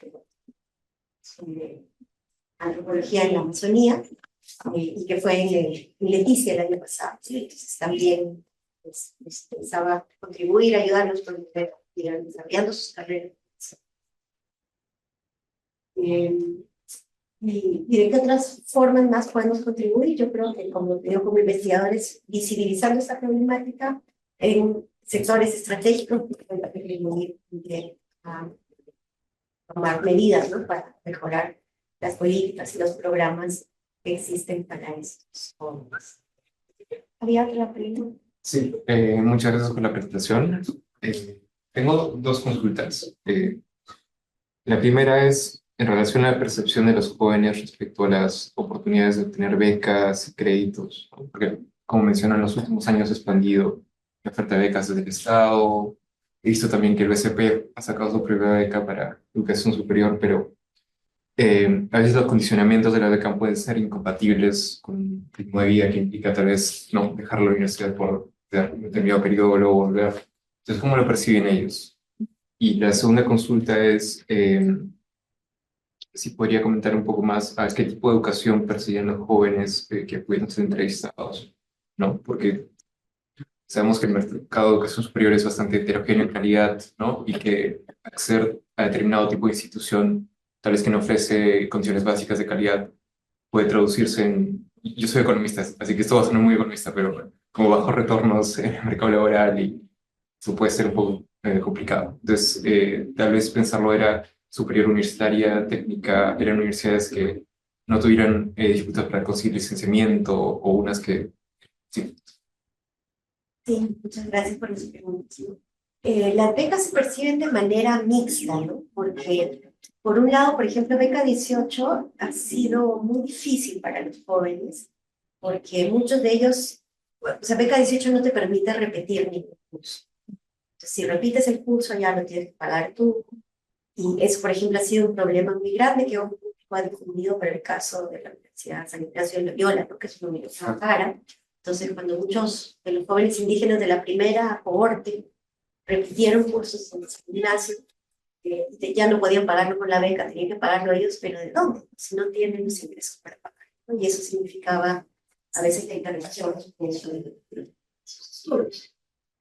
sobre antropología en la Amazonía, y que fue en Leticia el año pasado, ¿sí? Entonces también pensaba contribuir, ayudarlos para que sigan desarrollando sus carreras. ¿Y de qué otras formas más podemos contribuir? Yo creo que, como te digo, como investigadores, visibilizando esta problemática en sectores estratégicos, que pueden contribuir a tomar medidas, ¿no?, para mejorar las políticas y los programas que existen para estos jóvenes. ¿Había otra pregunta? Sí, muchas gracias por la presentación. Tengo dos consultas. La primera es en relación a la percepción de los jóvenes respecto a las oportunidades de obtener becas y créditos, ¿no? Porque, como mencionan, en los últimos años ha expandido la oferta de becas desde el Estado. He visto también que el BCP ha sacado su propia beca para educación superior, pero a veces los condicionamientos de la beca pueden ser incompatibles con un ritmo de vida que implica tal vez no dejar la universidad por un determinado periodo, luego volver. Entonces, ¿cómo lo perciben ellos? Y la segunda consulta es si podría comentar un poco más a qué tipo de educación persiguen los jóvenes que pueden ser entrevistados, ¿no? Porque sabemos que el mercado de educación superior es bastante heterogéneo en calidad, ¿no? Y que acceder a determinado tipo de institución, tal vez que no ofrece condiciones básicas de calidad, puede traducirse en... Yo soy economista, así que esto va a sonar muy economista, pero como bajos retornos en el mercado laboral, y eso puede ser un poco complicado. Entonces, tal vez pensarlo era superior universitaria, técnica, eran universidades que no tuvieran dificultad para conseguir licenciamiento, o unas que... Sí. Sí, muchas gracias por las preguntas, ¿no? Las becas se perciben de manera mixta, ¿no? Porque, por un lado, por ejemplo, Beca 18 ha sido muy difícil para los jóvenes, porque muchos de ellos, o sea, Beca 18 no te permite repetir ningún curso. Entonces, si repites el curso, ya lo tienes que pagar tú. Y eso, por ejemplo, ha sido un problema muy grande que ha difundido para el caso de la Universidad San Ignacio de Loyola, porque es una universidad cara. Entonces, cuando muchos de los jóvenes indígenas de la primera cohorte repitieron cursos en San Ignacio, ya no podían pagarlo con la beca, tenían que pagarlo ellos, pero ¿de dónde? Si no tienen los ingresos para pagar, ¿no? Y eso significaba a veces la intervención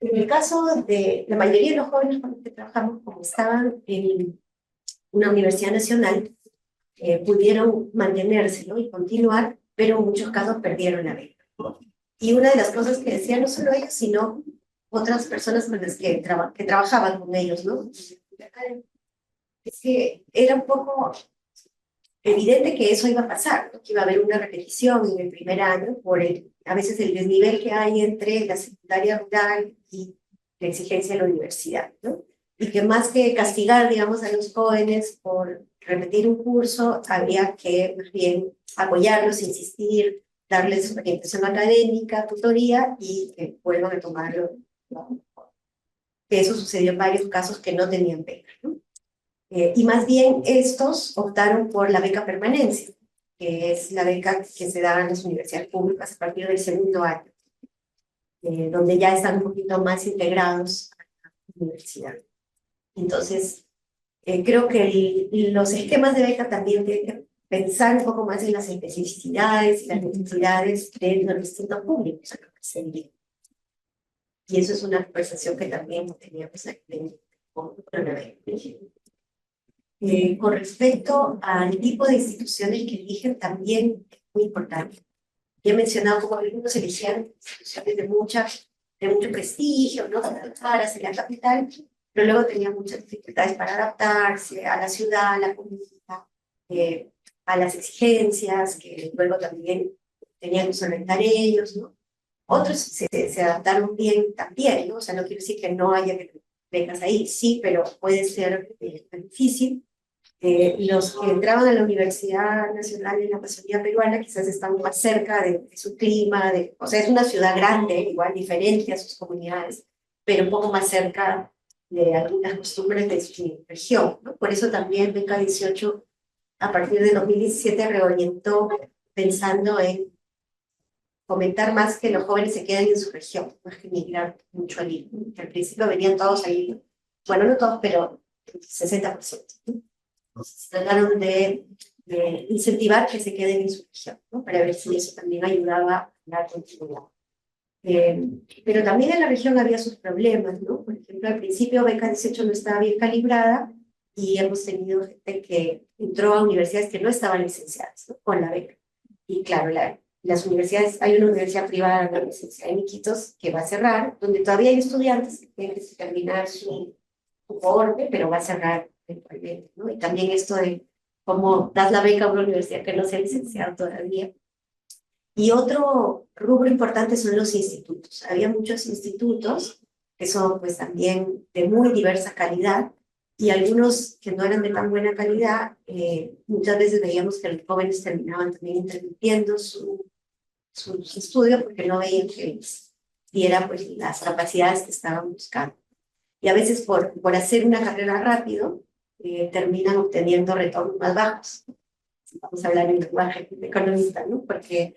en el caso de la mayoría de los jóvenes con los que trabajamos, como estaban en una universidad nacional, pudieron mantenerse, ¿no? Y continuar, pero en muchos casos perdieron la beca. Y una de las cosas que decían no solo ellos, sino otras personas con las que trabajaban con ellos, ¿no? Es que era un poco evidente que eso iba a pasar, ¿no? Que iba a haber una repetición en el primer año por a veces el desnivel que hay entre la secundaria rural y la exigencia de la universidad, ¿no? Y que más que castigar, digamos, a los jóvenes por repetir un curso, había que más bien apoyarlos, insistir, darles orientación académica, tutoría y que vuelvan a tomarlo, ¿no? Que eso sucedió en varios casos que no tenían beca, ¿no? Y más bien estos optaron por la beca permanencia, que es la beca que se da en las universidades públicas a partir del segundo año, donde ya están un poquito más integrados a la universidad. Entonces, creo que los esquemas de beca también tienen que pensar un poco más en las especificidades y las necesidades de los distintos públicos a los que se dirige. Y eso es una conversación que también teníamos aquí con la beca. Con respecto al tipo de instituciones que eligen, también es muy importante. Ya he mencionado como algunos elegían instituciones de mucho prestigio, ¿no? Para ser la capital, pero luego tenían muchas dificultades para adaptarse a la ciudad, a la comunidad, a las exigencias, que luego también tenían que solventar ellos, ¿no? Otros se adaptaron bien también, ¿no? O sea, no quiero decir que no haya becas ahí, sí, pero puede ser difícil. Los que entraban a la Universidad Nacional en la Amazonía peruana quizás están más cerca de su clima, o sea, es una ciudad grande, igual diferente a sus comunidades, pero un poco más cerca de algunas costumbres de su región, ¿no? Por eso también Beca 18, a partir de 2017, reorientó pensando en fomentar más que los jóvenes se queden en su región, más que migrar mucho al Lima. Al principio venían todos ahí, bueno, no todos, pero 60%, ¿no? Trataron de incentivar que se queden en su región, ¿no? Para ver si eso también ayudaba a la continuidad. Pero también en la región había sus problemas, ¿no? Por ejemplo, al principio Beca 18 no estaba bien calibrada y hemos tenido gente que entró a universidades que no estaban licenciadas, ¿no? Con la beca. Y claro, las universidades, hay una universidad privada, la Universidad de Iquitos, que va a cerrar, donde todavía hay estudiantes que tienen que terminar su cohorte, pero va a cerrar eventualmente, ¿no? Y también esto de cómo das la beca a una universidad que no sea licenciada todavía. Y otro rubro importante son los institutos. Había muchos institutos que son pues también de muy diversa calidad y algunos que no eran de tan buena calidad, muchas veces veíamos que los jóvenes terminaban también interrumpiendo sus estudios porque no veían que diera pues las capacidades que estaban buscando. Y a veces por hacer una carrera rápido, terminan obteniendo retornos más bajos. Vamos a hablar en lenguaje de economista, ¿no? Porque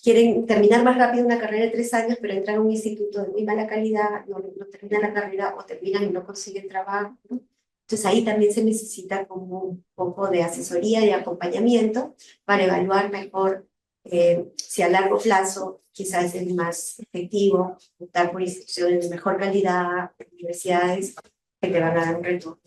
quieren terminar más rápido una carrera de 3 años, pero entran a un instituto de muy mala calidad, no terminan la carrera o terminan y no consiguen trabajo, ¿no? Entonces ahí también se necesita como un poco de asesoría y acompañamiento para evaluar mejor si a largo plazo quizás es más efectivo optar por instituciones de mejor calidad, universidades que te van a dar un retorno.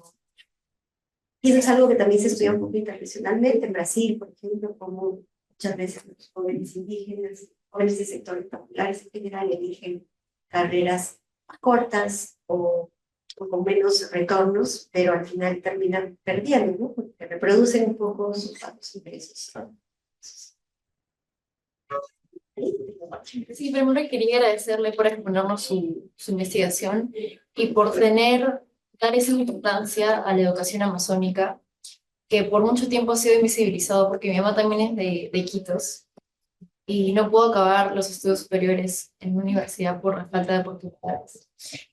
Y eso es algo que también se estudia un poco internacionalmente, en Brasil, por ejemplo, como muchas veces los jóvenes indígenas, jóvenes de sectores populares en general, eligen carreras más cortas o con menos retornos, pero al final terminan perdiendo, ¿no? Porque reproducen un poco sus bajos ingresos, ¿no? Sí, primero quería agradecerle por exponernos su investigación y por dar esa importancia a la educación amazónica, que por mucho tiempo ha sido invisibilizado, porque mi mamá también es de Iquitos y no pudo acabar los estudios superiores en una universidad por la falta de oportunidades.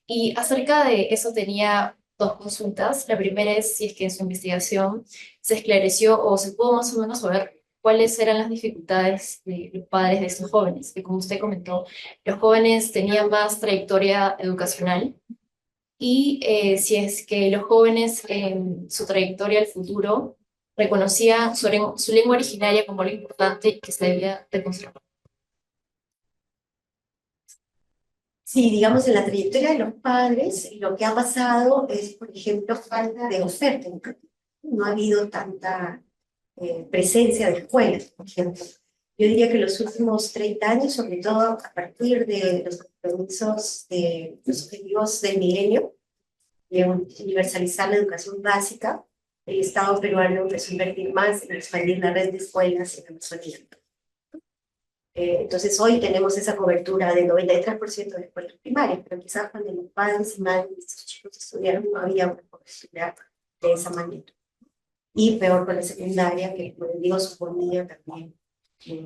Y acerca de eso tenía 2 consultas. La primera es si es que en su investigación se esclareció o se pudo más o menos saber cuáles eran las dificultades de los padres de estos jóvenes, que como usted comentó, los jóvenes tenían más trayectoria educacional y si es que los jóvenes en su trayectoria al futuro reconocían su lengua originaria como lo importante que se debía de conservar. Sí, digamos, en la trayectoria de los padres, lo que ha pasado es, por ejemplo, falta de oferta educativa. No ha habido tanta presencia de escuelas, por ejemplo. Yo diría que los últimos 30 años, sobre todo a partir de los compromisos de los objetivos del milenio, de universalizar la educación básica, el Estado peruano empezó a invertir más en expandir la red de escuelas en la Amazonía. Entonces hoy tenemos esa cobertura del 93% de escuelas primarias, pero quizás cuando los padres y madres de estos chicos estudiaron no había una cobertura de esa manera. Y peor con la secundaria, que como les digo, suponía también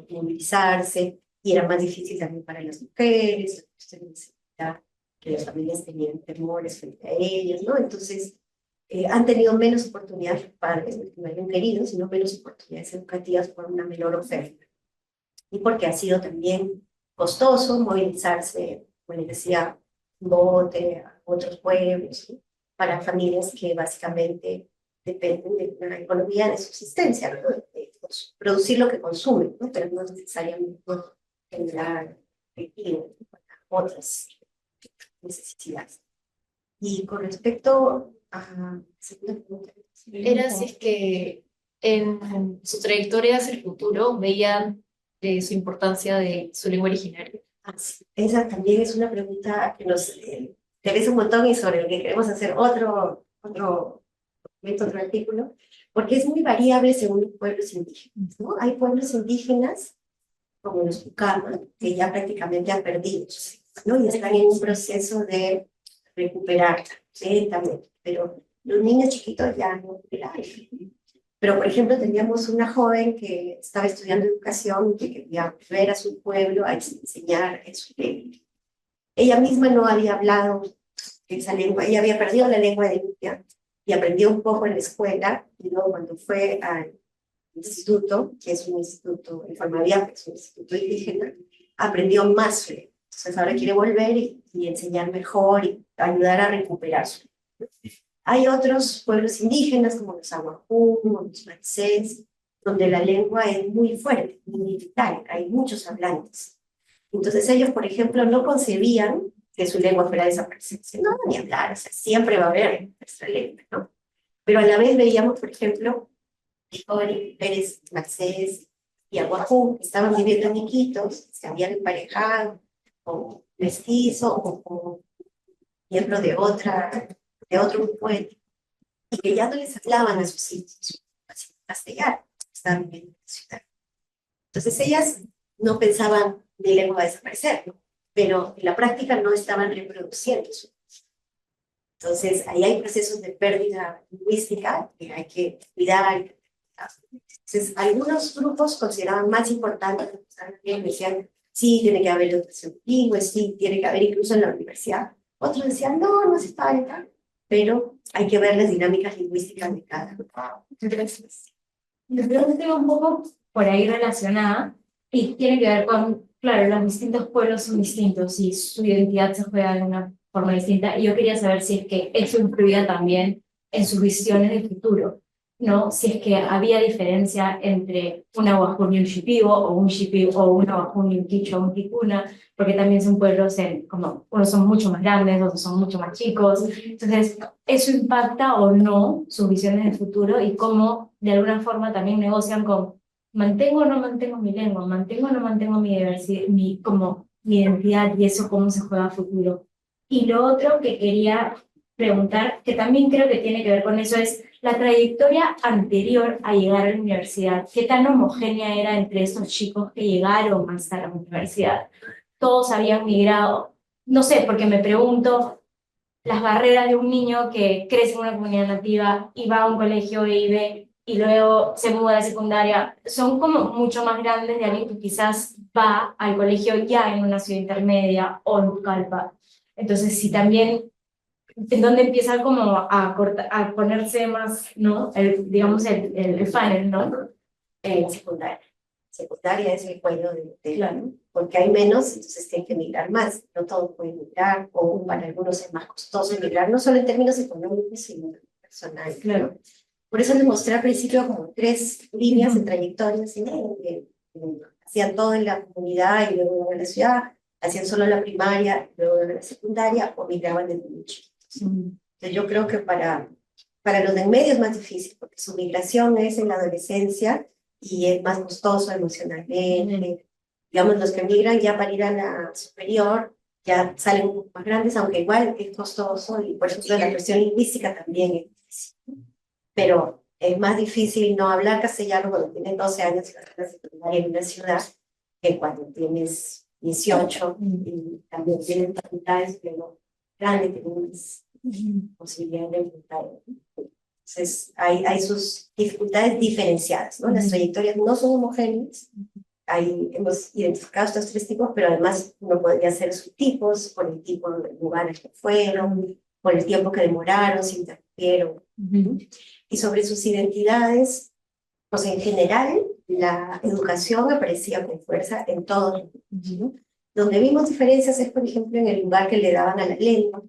movilizarse, y era más difícil también para las mujeres, que las familias tenían temores frente a ellas, ¿no? Entonces, han tenido menos oportunidades los padres, no hayan querido, sino menos oportunidades educativas por una menor oferta. Y porque ha sido también costoso movilizarse, como les decía, Bote, a otros pueblos, ¿sí? Para familias que básicamente dependen de una economía de subsistencia, ¿no? De producir lo que consumen, ¿no? Pero no necesariamente generar efectivo para otras necesidades. Y con respecto a... Era si es que en su trayectoria hacia el futuro veían su importancia de su lengua originaria. Esa también es una pregunta que nos interesa un montón y sobre lo que queremos hacer otro artículo, porque es muy variable según los pueblos indígenas, ¿no? Hay pueblos indígenas, como los Pucama, que ya prácticamente han perdido, ¿no? Y están en un proceso de recuperar lentamente, pero los niños chiquitos ya no recuperaron. Pero, por ejemplo, teníamos una joven que estaba estudiando educación y que quería volver a su pueblo a enseñar en su lengua. Ella misma no había hablado esa lengua, ella había perdido la lengua de ella y aprendió un poco en la escuela, y luego cuando fue al instituto, que es un instituto, el Formaviap, que es un instituto indígena, aprendió más lengua. Entonces ahora quiere volver y enseñar mejor y ayudar a recuperar su lengua. Hay otros pueblos indígenas, como los Aguajún, los Matsés, donde la lengua es muy fuerte, muy vital, hay muchos hablantes. Entonces ellos, por ejemplo, no concebían que su lengua fuera a desaparecer. No, ni hablar, o sea, siempre va a haber nuestra lengua, ¿no? Pero a la vez veíamos, por ejemplo, mujeres Matsés y Aguajún, que estaban viviendo en Iquitos, se habían emparejado con mestizo o con miembro de otro pueblo, y que ya no les hablaban a sus hijos castellano, estaban viviendo en la ciudad. Entonces ellas no pensaban mi lengua va a desaparecer, ¿no? Pero en la práctica no estaban reproduciendo su lengua. Entonces ahí hay procesos de pérdida lingüística que hay que cuidar. Entonces algunos grupos consideraban más importante, que decían, sí, tiene que haber educación bilingüe, sí, tiene que haber incluso en la universidad. Otros decían, no, no hace falta, pero hay que ver las dinámicas lingüísticas de cada grupo. Gracias. Yo creo que tengo un poco por ahí relacionada y tiene que ver con, claro, los distintos pueblos son distintos y su identidad se juega de una forma distinta. Y yo quería saber si es que eso influía también en sus visiones de futuro, ¿no? Si es que había diferencia entre un Aguajún y un Shipibo, o un Shipibo o un Aguajún y un Quichua o un Ticuna, porque también son pueblos como unos son mucho más grandes, otros son mucho más chicos. Entonces, ¿eso impacta o no sus visiones de futuro y cómo de alguna forma también negocian con mantengo o no mantengo mi lengua, mantengo o no mantengo mi diversidad, mi identidad, y eso cómo se juega a futuro? Y lo otro que quería preguntar, que también creo que tiene que ver con eso, es la trayectoria anterior a llegar a la universidad. ¿Qué tan homogénea era entre esos chicos que llegaron hasta la universidad? Todos habían migrado, no sé, porque me pregunto, las barreras de un niño que crece en una comunidad nativa y va a un colegio EIB y luego se muda a la secundaria, son como mucho más grandes de alguien que quizás va al colegio ya en una ciudad intermedia o en Pucallpa. Entonces, si también, en donde empieza como a ponerse más, ¿no? Digamos, el funnel, ¿no? Secundaria. Secundaria es el cuello de claro, porque hay menos, entonces tienen que migrar más. No todos pueden migrar, o para algunos es más costoso migrar, no solo en términos económicos, sino personales. Claro. Por eso les mostré al principio como 3 líneas de trayectorias, ¿sí? Hacían todo en la comunidad y luego en la ciudad, hacían solo la primaria, luego en la secundaria, o migraban desde muy chiquitos. Entonces yo creo que para Para los de en medio es más difícil, porque su migración es en la adolescencia y es más costoso emocionalmente. Digamos, los que migran ya para ir a la superior ya salen un poco más grandes, aunque igual es costoso, y por ejemplo la cuestión lingüística también es difícil. Pero es más difícil no hablar castellano cuando tienes 12 años y vas a la secundaria en una ciudad que cuando tienes 18 y también tienes facultades, pero grandes, tienes posibilidad de enfrentar. Entonces, hay sus dificultades diferenciadas, ¿no? Las trayectorias no son homogéneas. Hemos identificado estos 3 tipos, pero además uno podría hacer subtipos por el tipo de lugares que fueron, por el tiempo que demoraron, si interrumpieron. Y sobre sus identidades, pues en general, la educación aparecía con fuerza en todos los grupos, ¿no? Donde vimos diferencias es, por ejemplo, en el lugar que le daban a la lengua.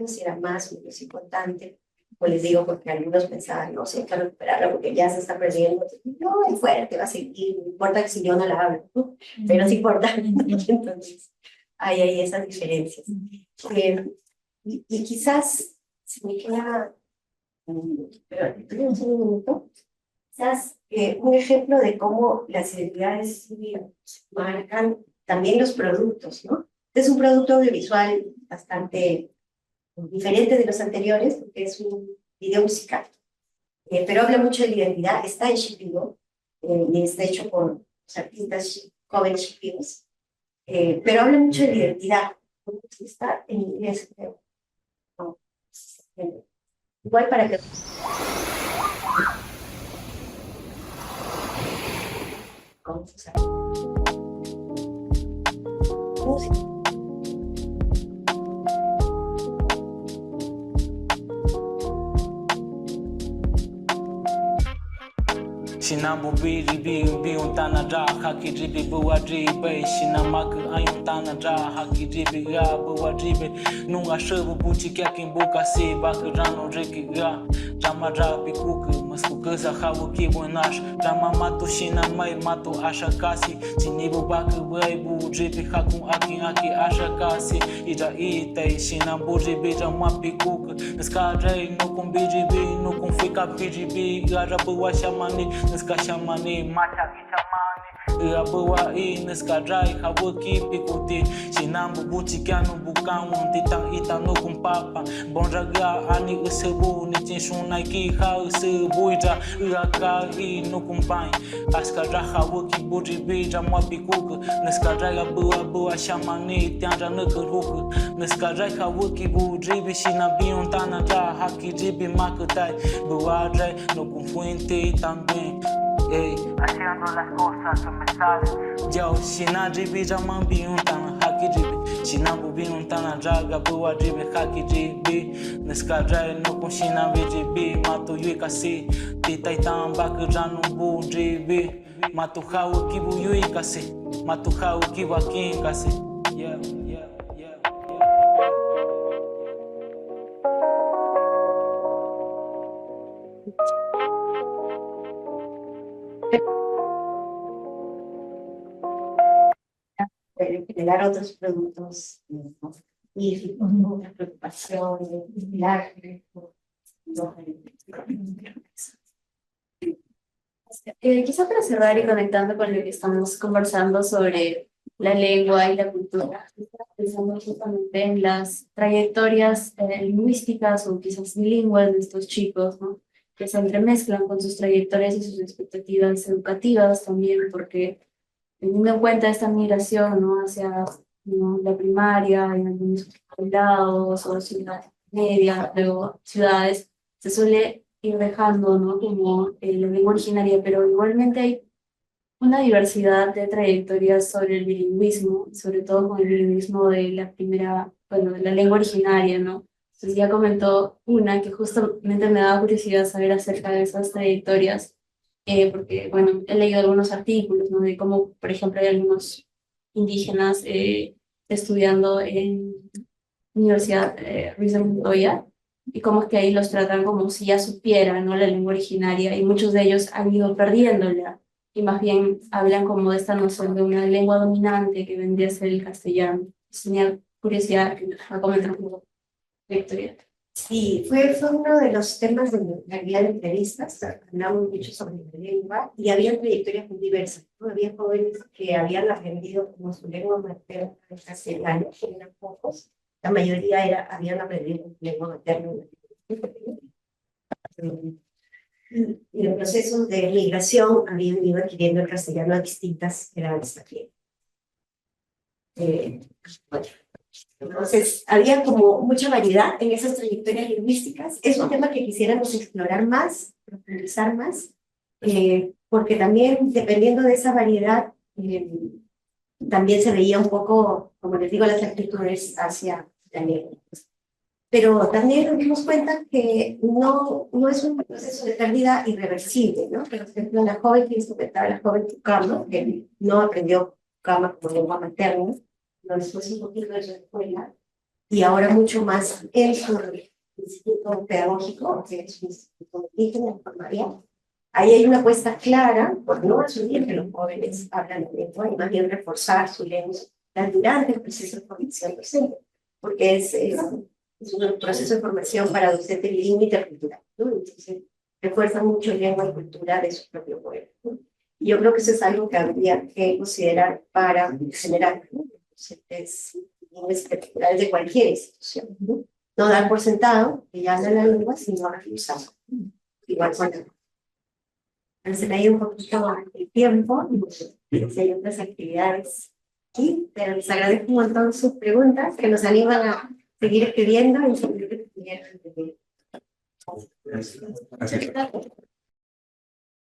Si era más o menos importante, o les digo porque algunos pensaban, no sé, hay que recuperarla porque ya se está perdiendo. No, es fuerte, va a seguir, no importa que si yo no la hablo, ¿no? Pero sí importa. Entonces, hay esas diferencias. Y quizás, si me queda, pero tenemos un minuto, quizás un ejemplo de cómo las identidades marcan también los productos, ¿no? Es un producto audiovisual bastante diferente de los anteriores, porque es un video musical, pero habla mucho de la identidad, está en Shipilo, y está hecho por los artistas jóvenes shipilos, pero habla mucho de la identidad, está en inglés, creo. No. Igual para que... ¿Cómo se sabe? Música. Shinambo biri bi untana dra haki dribi buwa dribe Shinamaka ayuntana dra haki dribi ga buwa dribe Nunga shabu buchi kyakin buka si baka rano riki ga Rama dra pikuka maskuka sa hawa kibu nash Rama matu shinamay matu asha kasi Sinibu baka bay bu dribi hakun aki asha kasi Ija itay shinambo dribi rama pikuka Naskaray nukun biribi nukun fika biribi Gara buwa shamani Nska shamani, macha kichamani Abawa nska drai hawaki pikuti Shinambu buchi kyanu bukamu Titang itanu kumpapa Bonraga ani usebu Nitin shunai ki ha usebu Ija uaka nukumpai Aska raha waki buri bija mwa pikuka Nska drai abawa shamani Tianra nukuruka Nska drai hawaki buri Shinabi untana dra haki jibi makutai Buwa drai nukumfuente também haciendo las cosas que me salen Yo, shina dribi jaman bi untana haki dribi Shina bubi untana draga buwa dribi haki dribi Neska drai nukun shina vi dribi Matu yui kasi Titai tamba ke ranu bu dribi Matu hau kibu yui kasi Matu hau kibu akin kasi Yeah, yeah, yeah, generar otros productos, ¿no? Y otras preocupaciones, Quizá para cerrar y conectando con lo que estamos conversando sobre la lengua y la cultura, estaba pensando justamente en las trayectorias lingüísticas o quizás bilingües de estos chicos, ¿no? Que se entremezclan con sus trayectorias y sus expectativas educativas también, porque teniendo en cuenta esta migración, ¿no? Hacia, ¿no? La primaria, en algunos poblados o ciudades medias, luego ciudades, se suele ir dejando, ¿no? Como la lengua originaria, pero igualmente hay una diversidad de trayectorias sobre el bilingüismo, sobre todo con el bilingüismo de la primera, bueno, de la lengua originaria, ¿no? Entonces ya comentó una que justamente me daba curiosidad saber acerca de esas trayectorias, porque, bueno, he leído algunos artículos, ¿no? De cómo, por ejemplo, hay algunos indígenas estudiando en Universidad Ruiz de Montoya, y cómo es que ahí los tratan como si ya supieran, ¿no? La lengua originaria, y muchos de ellos han ido perdiéndola, y más bien hablan como de esta noción de una lengua dominante que vendría a ser el castellano. Tenía curiosidad a comentar un poco, Victoria. Sí, fue uno de los temas de la guía de entrevistas, hablamos mucho sobre la lengua y había trayectorias muy diversas, ¿no? Había jóvenes que habían aprendido como su lengua materna en castellano, que eran pocos, la mayoría habían aprendido su lengua materna. Y en procesos de migración habían ido adquiriendo el castellano a distintas edades también. Bueno. Entonces, había como mucha variedad en esas trayectorias lingüísticas. Es un tema que quisiéramos explorar más, profundizar más, porque también, dependiendo de esa variedad, también se veía un poco, como les digo, las actitudes hacia la lengua. Pero también nos dimos cuenta que no es un proceso de pérdida irreversible, ¿no? Por ejemplo, la joven que les comentaba, la joven Tucama, que no aprendió Tucama como lengua materna, lo después un poquito de su escuela, y ahora mucho más en su instituto pedagógico, que es un instituto indígena en formaría. Ahí hay una apuesta clara por no asumir que los jóvenes hablan de lengua y más bien reforzar su lengua durante el proceso de formación docente, porque es un proceso de formación para docentes bilingüe intercultural, ¿no? Entonces, refuerza mucho lengua y cultura de su propio pueblo, ¿no? Y yo creo que eso es algo que habría que considerar para generar, ¿no? Docentes interculturales de cualquier institución, ¿no? No dar por sentado que ya hablan la lengua, sino revisar. Igual con la. Se me ha ido un poquito el tiempo, y si hay otras actividades aquí, pero les agradezco un montón sus preguntas que nos animan a seguir escribiendo y seguir escribiendo. Gracias.